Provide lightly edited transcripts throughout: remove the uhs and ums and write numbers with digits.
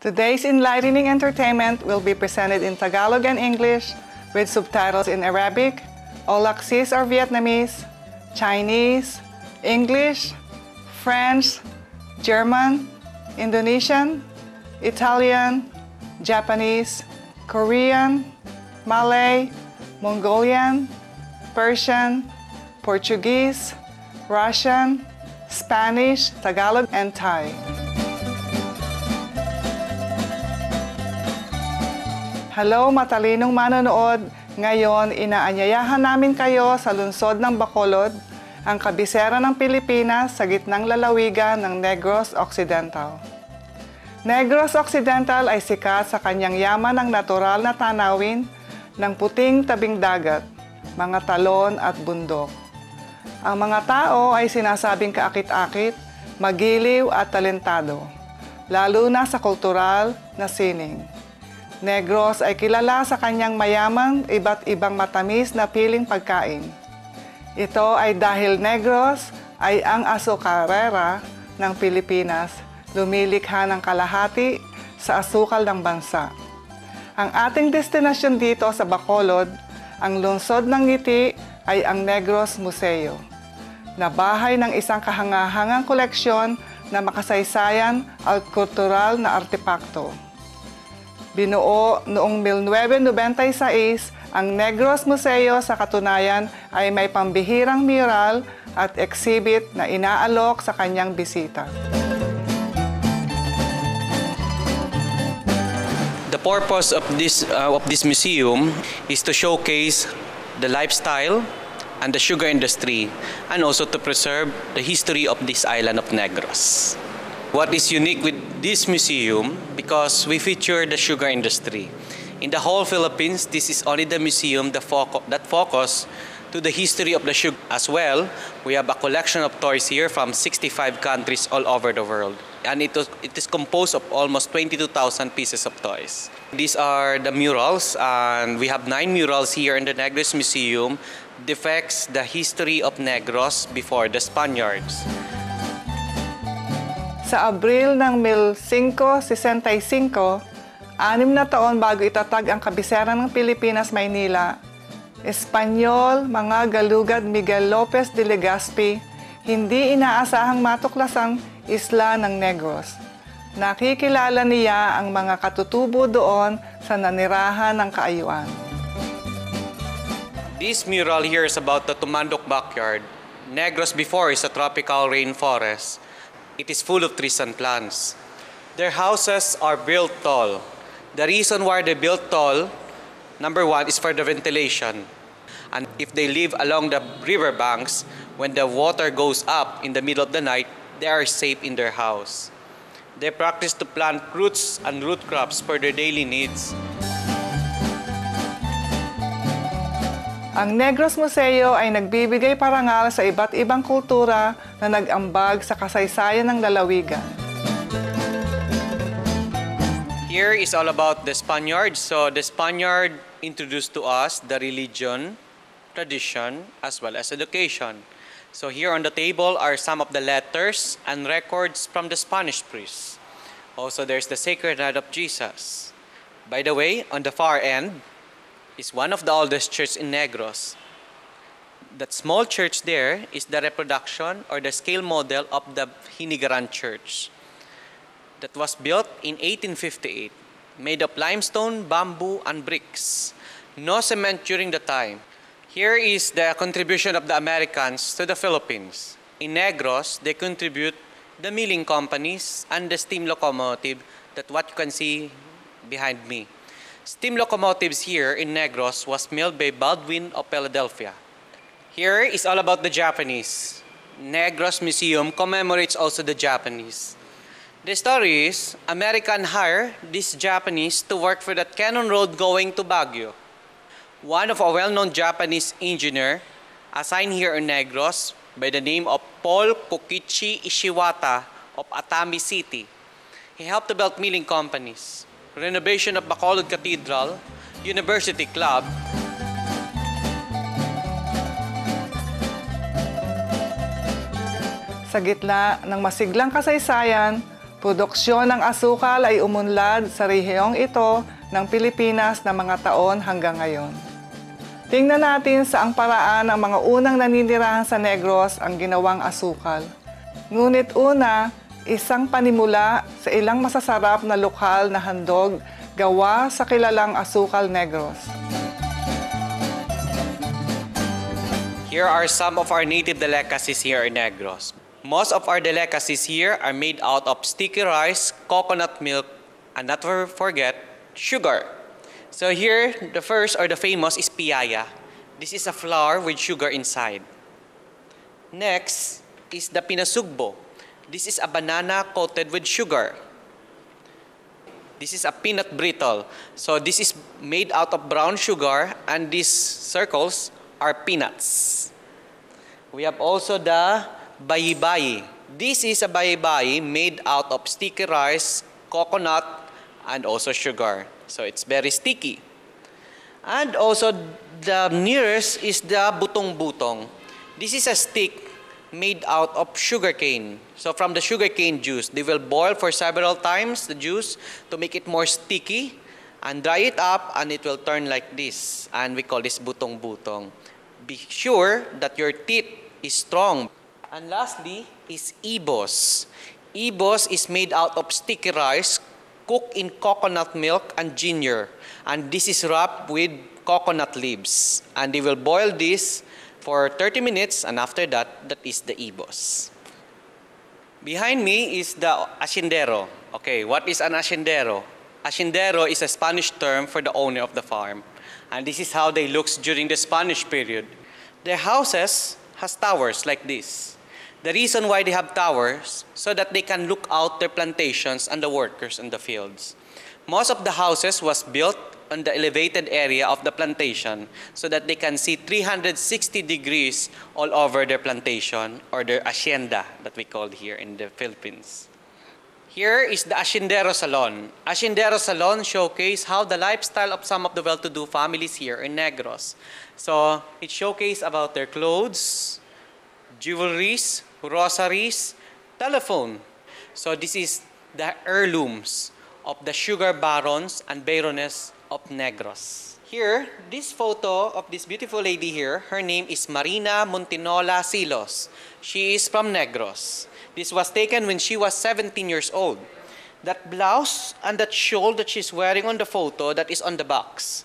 Today's enlightening entertainment will be presented in Tagalog and English with subtitles in Arabic, Olaxis or Vietnamese, Chinese, English, French, German, Indonesian, Italian, Japanese, Korean, Malay, Mongolian, Persian, Portuguese, Russian, Spanish, Tagalog, and Thai. Hello, matalinong manonood! Ngayon, inaanyayahan namin kayo sa lungsod ng Bacolod, ang kabisera ng Pilipinas sa gitnang lalawigan ng Negros Occidental. Negros Occidental ay sikat sa kanyang yaman ng natural na tanawin ng puting tabing dagat, mga talon at bundok. Ang mga tao ay sinasabing kaakit-akit, magiliw at talentado, lalo na sa kultural na sining. Negros ay kilala sa kanyang mayamang iba't ibang matamis na piling pagkain. Ito ay dahil Negros ay ang asukarera ng Pilipinas, lumilikha ng kalahati sa asukal ng bansa. Ang ating destinasyon dito sa Bacolod, ang lungsod ng ngiti, ay ang Negros Museo, na bahay ng isang kahangahangang koleksyon na makasaysayan at kultural na artepakto. Binuo noong 1996, ang Negros Museo sa katunayan ay may pambihirang mural at exhibit na inaalok sa kanyang bisita. The purpose of this museum is to showcase the lifestyle and the sugar industry, and also to preserve the history of this island of Negros. What is unique with this museum, because we feature the sugar industry. In the whole Philippines, this is only the museum that focus to the history of the sugar. As well, we have a collection of toys here from 65 countries all over the world. And it is composed of almost 22,000 pieces of toys. These are the murals, and we have 9 murals here in the Negros Museum, depicts the history of Negros before the Spaniards. Sa Abril ng 1565, 6 na taon bago itatag ang kabisera ng Pilipinas, Maynila, Espanyol, mga galugad Miguel Lopez de Legazpi, hindi inaasahang matuklasang isla ng Negros. Nakikilala niya ang mga katutubo doon sa nanirahan ng kaayuan. This mural here is about the Tumandok backyard. Negros before is a tropical rainforest. It is full of trees and plants. Their houses are built tall. The reason why they built tall, number one, is for the ventilation. And if they live along the river banks, when the water goes up in the middle of the night, they are safe in their house. They practice to plant fruits and root crops for their daily needs. Ang Negros Museo ay nagbibigay parangal sa iba't ibang kultura na nag-ambag sa kasaysayan ng lalawigan. Here is all about the Spaniards. So the Spaniard introduced to us the religion, tradition, as well as education. So here on the table are some of the letters and records from the Spanish priests. Also, there's the Sacred Heart of Jesus. By the way, on the far end is one of the oldest churches in Negros. That small church there is the reproduction or the scale model of the Hinigaran Church that was built in 1858, made of limestone, bamboo, and bricks. No cement during the time. Here is the contribution of the Americans to the Philippines. In Negros, they contribute the milling companies and the steam locomotive, that what you can see behind me. Steam locomotives here in Negros was milled by Baldwin of Philadelphia. Here is all about the Japanese. Negros Museum commemorates also the Japanese. The story is, American hired these Japanese to work for that Cannon Road going to Baguio. One of a well-known Japanese engineer assigned here in Negros by the name of Paul Kokichi Ishiwata of Atami City. He helped to build milling companies, renovation of Bacolod Cathedral, University Club. Sa gitna ng masiglang kasaysayan, Produksyon ng asukal ay umunlad sa rehiyong ito ng Pilipinas na mga taon hanggang ngayon. Tingnan natin saang paraan ang mga unang naninirahan sa Negros ang ginawang asukal. Ngunit una, isang panimula sa ilang masasarap na lokal na handog gawa sa kilalang asukal Negros. Here are some of our native delicacies here in Negros. Most of our delicacies here are made out of sticky rice, coconut milk, and not to forget, sugar. So here, the first or the famous is piaya. This is a flour with sugar inside. Next is the pinasugbo. This is a banana coated with sugar. This is a peanut brittle. So this is made out of brown sugar, and these circles are peanuts. We have also the bayi-bayi. This is a bayi-bayi made out of sticky rice, coconut, and also sugar. So it's very sticky. And also the nearest is the butong-butong. This is a stick made out of sugarcane. So from the sugarcane juice, they will boil for several times the juice to make it more sticky and dry it up, and it will turn like this. And we call this butong-butong. Be sure that your teeth is strong. And lastly is ibos. Ibos is made out of sticky rice, cooked in coconut milk and ginger. And this is wrapped with coconut leaves. And they will boil this for 30 minutes, and after that, that is the ibos. Behind me is the hacendero. Okay, what is an hacendero? Hacendero is a Spanish term for the owner of the farm. And this is how they look during the Spanish period. Their houses has towers like this. The reason why they have towers, so that they can look out their plantations and the workers in the fields. Most of the houses was built on the elevated area of the plantation so that they can see 360 degrees all over their plantation or their hacienda that we call here in the Philippines. Here is the Hacendero Salon. Hacendero Salon showcase how the lifestyle of some of the well-to-do families here in Negros. So it showcase about their clothes, jewelries, rosaries, telephone. So this is the heirlooms of the sugar barons and baroness of Negros. Here, this photo of this beautiful lady here, her name is Marina Montinola Silos. She is from Negros. This was taken when she was 17 years old. That blouse and that shawl that she's wearing on the photo, that is on the box.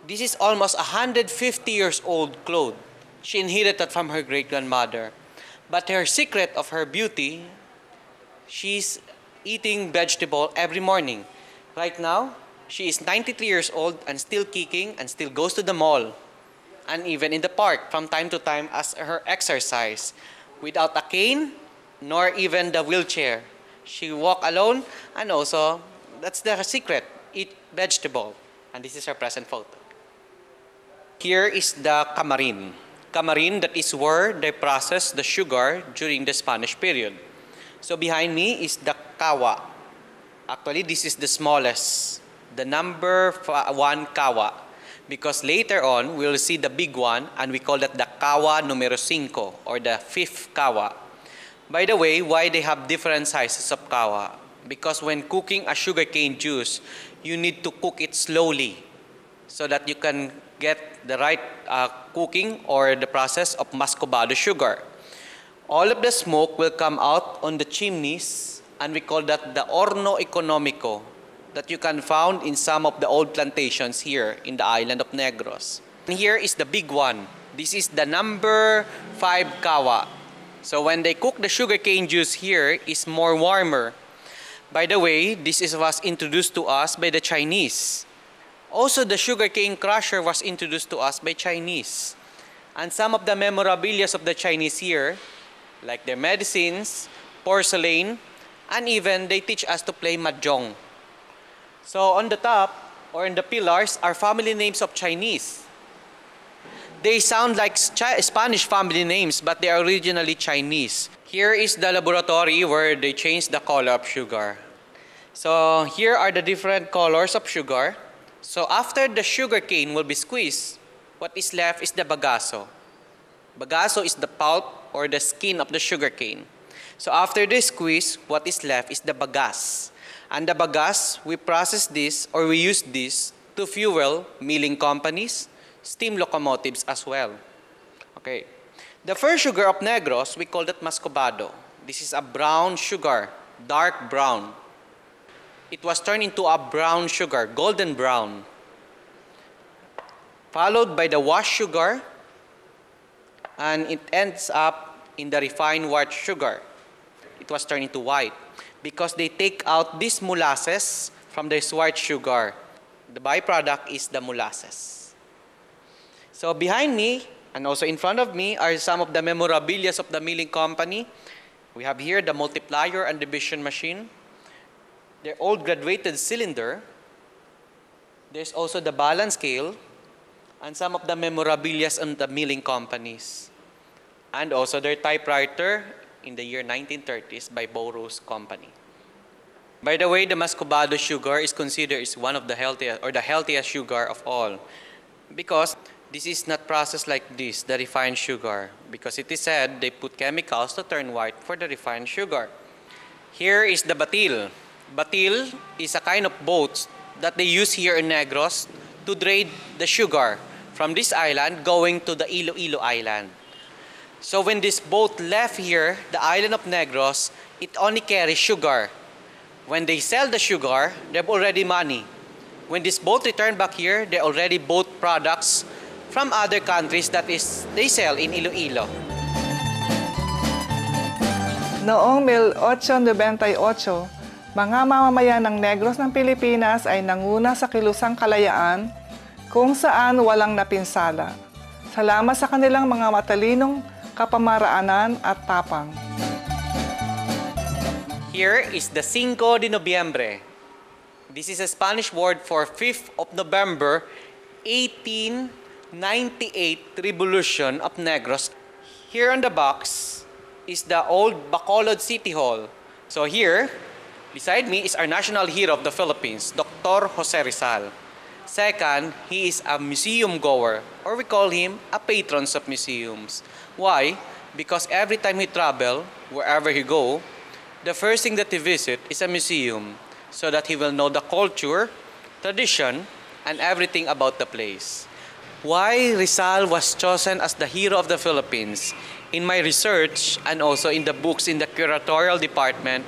This is almost 150 years old clothes. She inherited from her great-grandmother. But her secret of her beauty, she's eating vegetable every morning. Right now, she is 93 years old and still kicking and still goes to the mall and even in the park from time to time as her exercise. Without a cane, nor even the wheelchair. She walk alone, and also, that's the secret, eat vegetable. And this is her present photo. Here is the camarin. Camarin, that is where they process the sugar during the Spanish period. So behind me is the kawa. Actually, this is the smallest, the number 1 kawa. Because later on, we'll see the big one, and we call that the kawa numero 5, or the 5th kawa. By the way, why they have different sizes of kawa? Because when cooking a sugarcane juice, you need to cook it slowly so that you can get the right cooking or the process of mascobado sugar. All of the smoke will come out on the chimneys, and we call that the horno economico that you can find in some of the old plantations here in the island of Negros. And here is the big one. This is the number 5 kawa. So when they cook the sugarcane juice here, it's more warmer. By the way, this was introduced to us by the Chinese. Also, the sugarcane crusher was introduced to us by Chinese. And some of the memorabilia of the Chinese here, like their medicines, porcelain, and even they teach us to play mahjong. So on the top, or in the pillars, are family names of Chinese. They sound like Spanish family names, but they are originally Chinese. Here is the laboratory where they change the color of sugar. So here are the different colors of sugar. So after the sugar cane will be squeezed, what is left is the bagaso. Bagaso is the pulp or the skin of the sugar cane. So after the squeeze, what is left is the bagas. And the bagas, we process this or we use this to fuel milling companies, steam locomotives as well. Okay. The first sugar of Negros, we call that mascobado. This is a brown sugar, dark brown. It was turned into a brown sugar, golden brown. Followed by the washed sugar, and it ends up in the refined white sugar. It was turned into white because they take out this molasses from this white sugar. The byproduct is the molasses. So behind me, and also in front of me, are some of the memorabilia of the milling company. We have here the multiplier and division machine. Their old graduated cylinder. There's also the balance scale and some of the memorabilia on the milling companies. And also their typewriter in the year 1930s by Boros Company. By the way, the mascobado sugar is considered as one of the healthiest or the healthiest sugar of all because this is not processed like this, the refined sugar, because it is said they put chemicals to turn white for the refined sugar. Here is the batil. Batil is a kind of boat that they use here in Negros to trade the sugar from this island going to the Iloilo Island. So when this boat left here, the island of Negros, it only carries sugar. When they sell the sugar, they have already money. When this boat returned back here, they already bought products from other countries that is they sell in Iloilo. Noong 1898, mga mamamayan ng Negros ng Pilipinas ay nanguna sa kilusang kalayaan kung saan walang napinsala. Salamat sa kanilang mga matalinong kapamaraanan at tapang. Here is the 5 de Noviembre. This is a Spanish word for 5th of November, 1898 Revolution of Negros. Here on the box is the old Bacolod City Hall. So here, beside me is our national hero of the Philippines, Dr. Jose Rizal. Second, he is a museum goer, or we call him a patron of museums. Why? Because every time he travel, wherever he go, the first thing that he visit is a museum so that he will know the culture, tradition, and everything about the place. Why Rizal was chosen as the hero of the Philippines? In my research and also in the books in the curatorial department,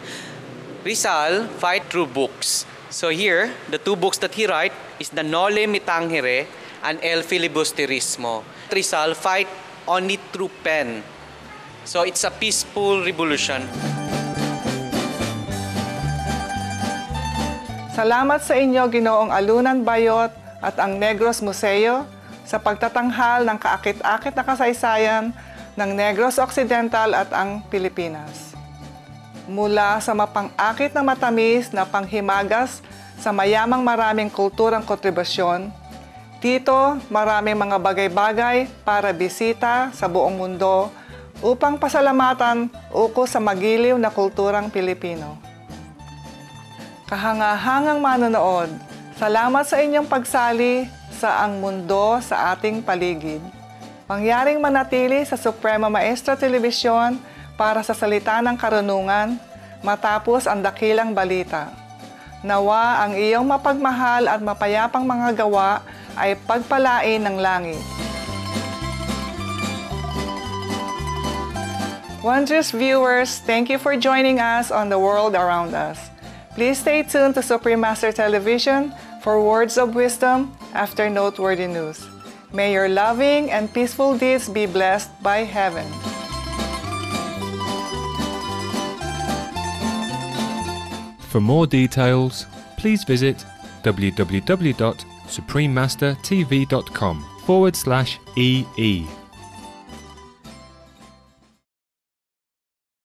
Rizal fight through books. So here, the two books that he write is the Noli Me Tangere and El Filibusterismo. Rizal fight only through pen. So it's a peaceful revolution. Salamat sa inyo, Ginoong Alunan Bayot at ang Negros Museo sa pagtatanghal ng kaakit-akit na kasaysayan ng Negros Occidental at ang Pilipinas. Mula sa mapang-akit na matamis na panghimagas sa mayamang maraming kulturang kontribusyon, dito maraming mga bagay-bagay para bisita sa buong mundo upang pasalamatan ukol sa magiliw na kulturang Pilipino. Kahangahangang manonood, salamat sa inyong pagsali sa ang mundo sa ating paligid. Mangyaring manatili sa Suprema Maestra Telebisyon para sa salita ng karunungan matapos ang dakilang balita. Nawa ang iyong mapagmahal at mapayapang mga gawa ay pagpalain ng langit. Wondrous viewers, thank you for joining us on the world around us. Please stay tuned to Supreme Master Television for words of wisdom after noteworthy news. May your loving and peaceful deeds be blessed by heaven. For more details, please visit www.suprememastertv.com/EE.